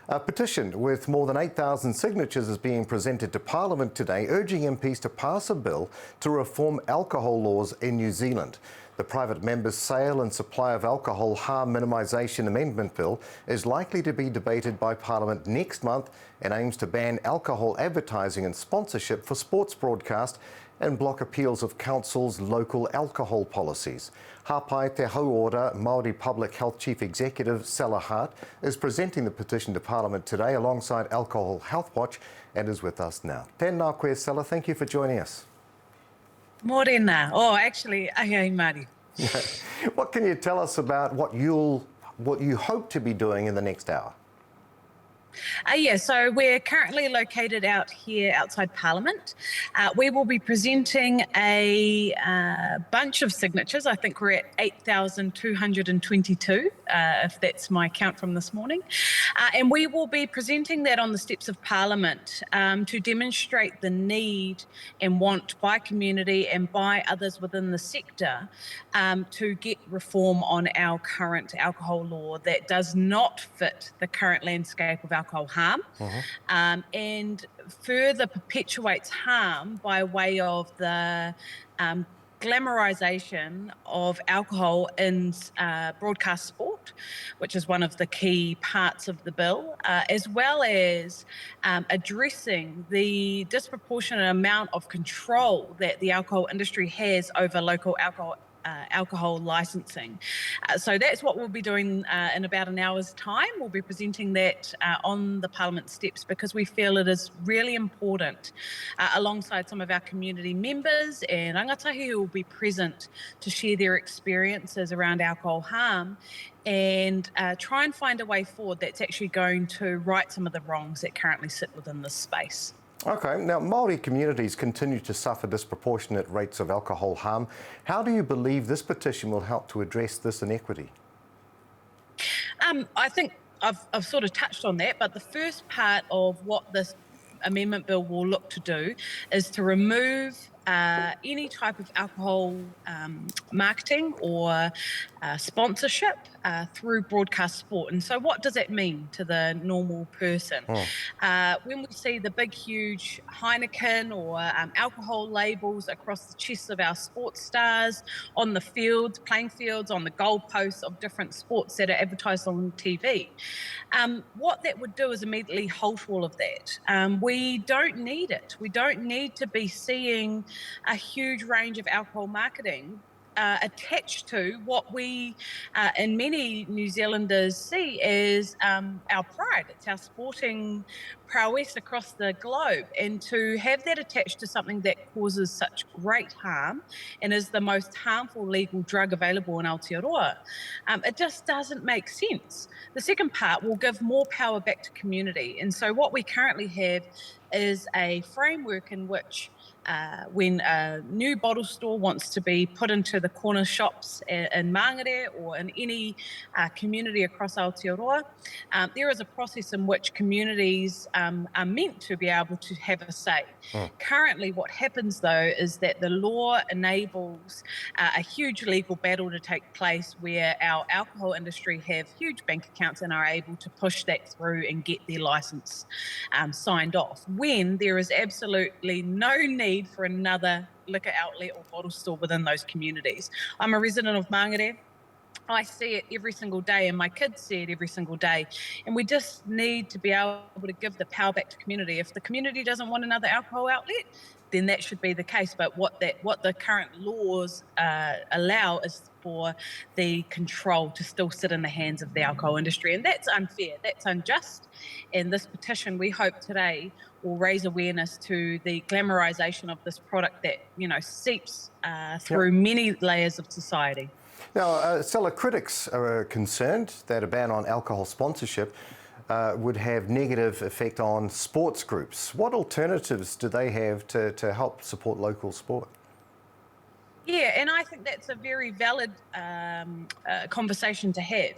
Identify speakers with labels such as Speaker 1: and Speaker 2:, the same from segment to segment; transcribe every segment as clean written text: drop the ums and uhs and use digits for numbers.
Speaker 1: A petition with more than 8,000 signatures is being presented to Parliament today, urging MPs to pass a bill to reform alcohol laws in New Zealand. The Private Members' Sale and Supply of Alcohol Harm Minimisation Amendment Bill is likely to be debated by Parliament next month and aims to ban alcohol advertising and sponsorship for sports broadcast and block appeals of Council's local alcohol policies. Hapai Te Hauora Māori Public Health Chief Executive Stella Hart is presenting the petition to Parliament today alongside Alcohol Health Watch and is with us now. Tēnā koe, Stella. Thank you for joining us.
Speaker 2: Morena. Oh, actually, ai Māori.
Speaker 1: What can you tell us about what you hope to be doing in the next hour?
Speaker 2: So we're currently located out here outside Parliament. We will be presenting a bunch of signatures. I think we're at 8,222, if that's my count from this morning. And we will be presenting that on the steps of Parliament to demonstrate the need and want by community and by others within the sector to get reform on our current alcohol law that does not fit the current landscape of alcohol harm and further perpetuates harm by way of the glamorisation of alcohol in broadcast sport, which is one of the key parts of the bill, as well as addressing the disproportionate amount of control that the alcohol industry has over local alcohol licensing. So that's what we'll be doing in about an hour's time. We'll be presenting that on the Parliament steps because we feel it is really important, alongside some of our community members and rangatahi who will be present to share their experiences around alcohol harm and try and find a way forward that's actually going to right some of the wrongs that currently sit within this space.
Speaker 1: Okay, now Māori communities continue to suffer disproportionate rates of alcohol harm. How do you believe this petition will help to address this inequity?
Speaker 2: I think I've sort of touched on that, but the first part of what this amendment bill will look to do is to remove any type of alcohol marketing or sponsorship through broadcast sport. And so what does that mean to the normal person? When we see the big, huge Heineken or alcohol labels across the chests of our sports stars, on the fields, playing fields, on the goalposts of different sports that are advertised on TV, what that would do is immediately halt all of that. We don't need it. We don't need to be seeing a huge range of alcohol marketing attached to what we and many New Zealanders see as our pride. It's our sporting prowess across the globe, and to have that attached to something that causes such great harm and is the most harmful legal drug available in Aotearoa, it just doesn't make sense. The second part will give more power back to community, and so what we currently have is a framework in which when a new bottle store wants to be put into the corner shops in Mangere or in any community across Aotearoa, there is a process in which communities are meant to be able to have a say. Currently, what happens though is that the law enables a huge legal battle to take place where our alcohol industry have huge bank accounts and are able to push that through and get their licence signed off, when there is absolutely no need for another liquor outlet or bottle store within those communities. I'm a resident of Mangere. I see it every single day and my kids see it every single day. And we just need to be able to give the power back to community. If the community doesn't want another alcohol outlet, then that should be the case. But what the current laws allow is for the control to still sit in the hands of the alcohol industry. And that's unfair, that's unjust. And this petition, we hope today, will raise awareness to the glamorisation of this product that, seeps through many layers of society.
Speaker 1: Now, Stella, critics are concerned that a ban on alcohol sponsorship would have negative effect on sports groups. What alternatives do they have to help support local sport? Yeah,
Speaker 2: and I think that's a very valid conversation to have.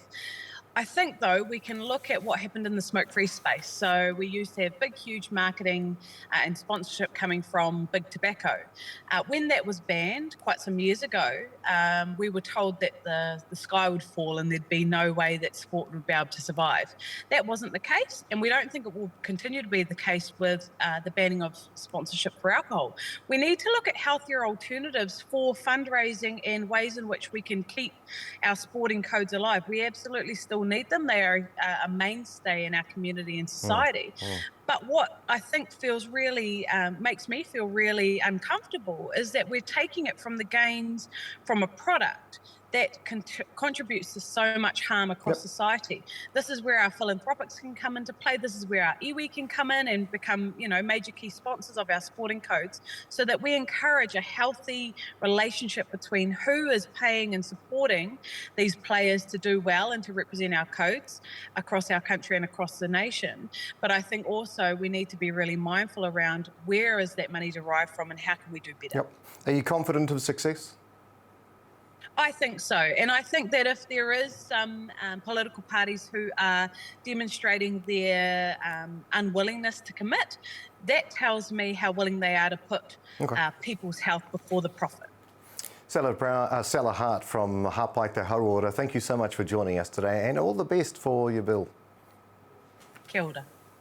Speaker 2: I think, though, we can look at what happened in the smoke-free space. So we used to have big, huge marketing and sponsorship coming from big tobacco. When that was banned quite some years ago, we were told that the sky would fall and there'd be no way that sport would be able to survive. That wasn't the case, and we don't think it will continue to be the case with the banning of sponsorship for alcohol. We need to look at healthier alternatives for fundraising and ways in which we can keep our sporting codes alive. We absolutely still need them. They are a mainstay in our community and society. But what I think feels really makes me feel really uncomfortable is that we're taking it from the gains from a product that contributes to so much harm across society. This is where our philanthropics can come into play. This is where our iwi can come in and become, major key sponsors of our sporting codes, so that we encourage a healthy relationship between who is paying and supporting these players to do well and to represent our codes across our country and across the nation. But I think also we need to be really mindful around where is that money derived from and how can we do better.
Speaker 1: Are you confident of success?
Speaker 2: I think so. And I think that if there is some political parties who are demonstrating their unwillingness to commit, that tells me how willing they are to put people's health before the profit.
Speaker 1: Stella Hart from Hāpai Te Hauora, thank you so much for joining us today, and all the best for your bill.
Speaker 2: Kia ora.